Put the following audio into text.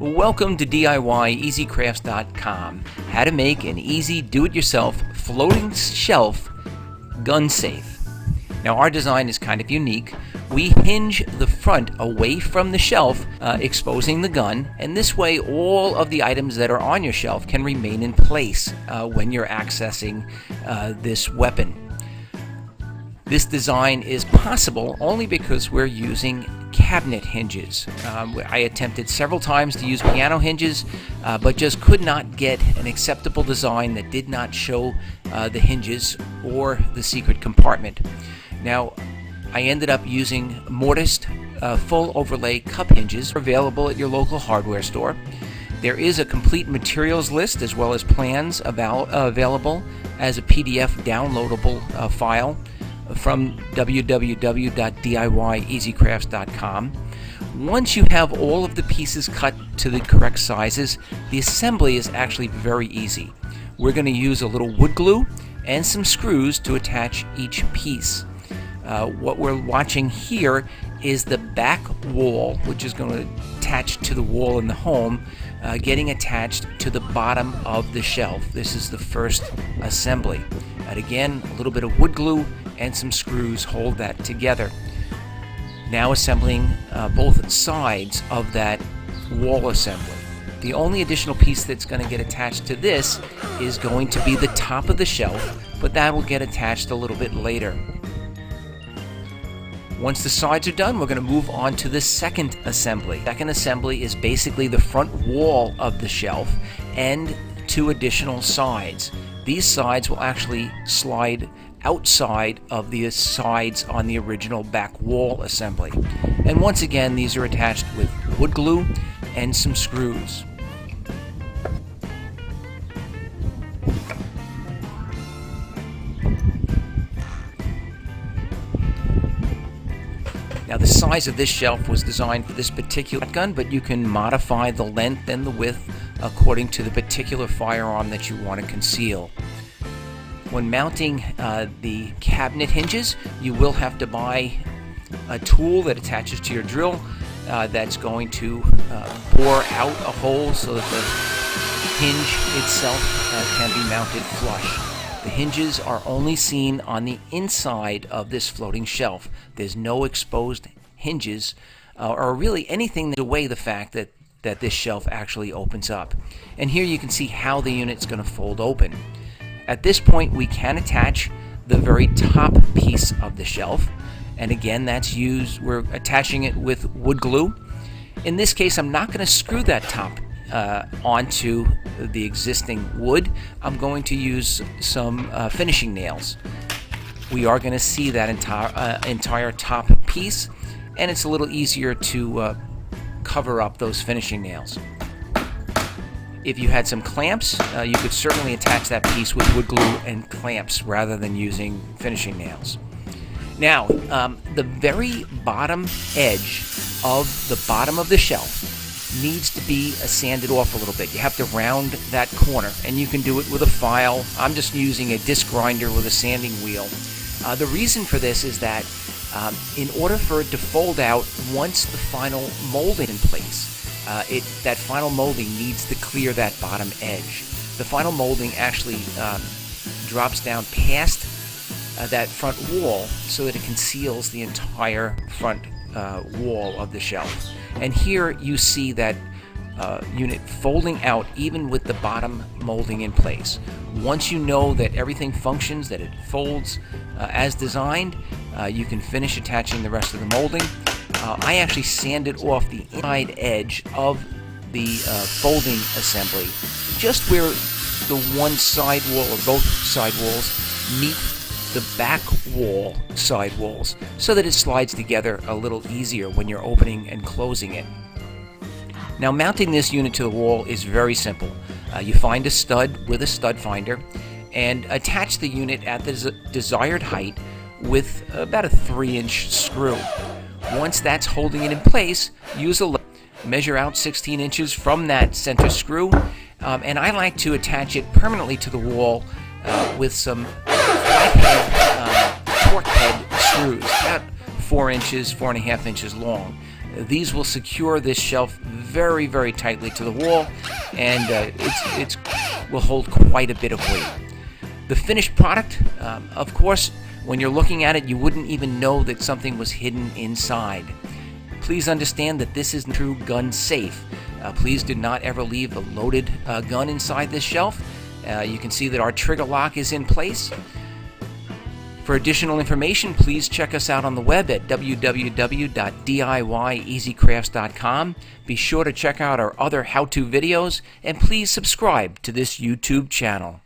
Welcome to DIYEasyCrafts.com, how to make an easy do-it-yourself floating shelf gun safe. Now our design is kind of unique. We hinge the front away from the shelf, exposing the gun, and this way all of the items that are on your shelf can remain in place when you're accessing this weapon. This design is possible only because we're using cabinet hinges. I attempted several times to use piano hinges, but just could not get an acceptable design that did not show the hinges or the secret compartment. Now, I ended up using mortised full overlay cup hinges available at your local hardware store. There is a complete materials list as well as plans available as a PDF downloadable file from www.DIYEasyCrafts.com. Once you have all of the pieces cut to the correct sizes, the assembly is actually very easy. We're going to use a little wood glue and some screws to attach each piece. What we're watching here is the back wall, which is going to attach to the wall in the home, getting attached to the bottom of the shelf. This is the first assembly. And again, a little bit of wood glue and some screws hold that together. Now assembling both sides of that wall assembly. The only additional piece that's going to get attached to this is going to be the top of the shelf, but that will get attached a little bit later. Once the sides are done, we're going to move on to the second assembly. Second assembly is basically the front wall of the shelf and two additional sides. These sides will actually slide outside of the sides on the original back wall assembly. And once again, these are attached with wood glue and some screws. Now the size of this shelf was designed for this particular gun, but you can modify the length and the width according to the particular firearm that you want to conceal. When mounting the cabinet hinges, you will have to buy a tool that attaches to your drill that's going to bore out a hole so that the hinge itself can be mounted flush. The hinges are only seen on the inside of this floating shelf. There's no exposed hinges or really anything that away the fact that this shelf actually opens up. And here you can see how the unit's going to fold open. At this point, we can attach the very top piece of the shelf, and again, we're attaching it with wood glue. In this case, I'm not going to screw that top onto the existing wood. I'm going to use some finishing nails. We are going to see that entire top piece, and it's a little easier to cover up those finishing nails. If you had some clamps, you could certainly attach that piece with wood glue and clamps rather than using finishing nails. Now, the very bottom edge of the bottom of the shelf needs to be sanded off a little bit. You have to round that corner, and you can do it with a file. I'm just using a disc grinder with a sanding wheel. The reason for this is that in order for it to fold out once the final molding is in place, that final molding needs to clear that bottom edge. The final molding actually drops down past that front wall so that it conceals the entire front wall of the shelf. And here you see that unit folding out even with the bottom molding in place. Once you know that everything functions, that it folds as designed, you can finish attaching the rest of the molding. I actually sanded off the inside edge of the folding assembly, just where the one side wall or both side walls meet the back wall side walls, so that it slides together a little easier when you're opening and closing it. Now, mounting this unit to the wall is very simple. You find a stud with a stud finder and attach the unit at the desired height with about a 3-inch screw. Once that's holding it in place, use a measure out 16 inches from that center screw, and I like to attach it permanently to the wall with some flathead torque head screws, about 4 inches, 4.5 inches long. These will secure this shelf very, very tightly to the wall, and it will hold quite a bit of weight. The finished product, of course, when you're looking at it, you wouldn't even know that something was hidden inside. Please understand that this is true gun safe. Please do not ever leave a loaded gun inside this shelf. You can see that our trigger lock is in place. For additional information, please check us out on the web at www.diyeasycrafts.com. Be sure to check out our other how-to videos, and please subscribe to this YouTube channel.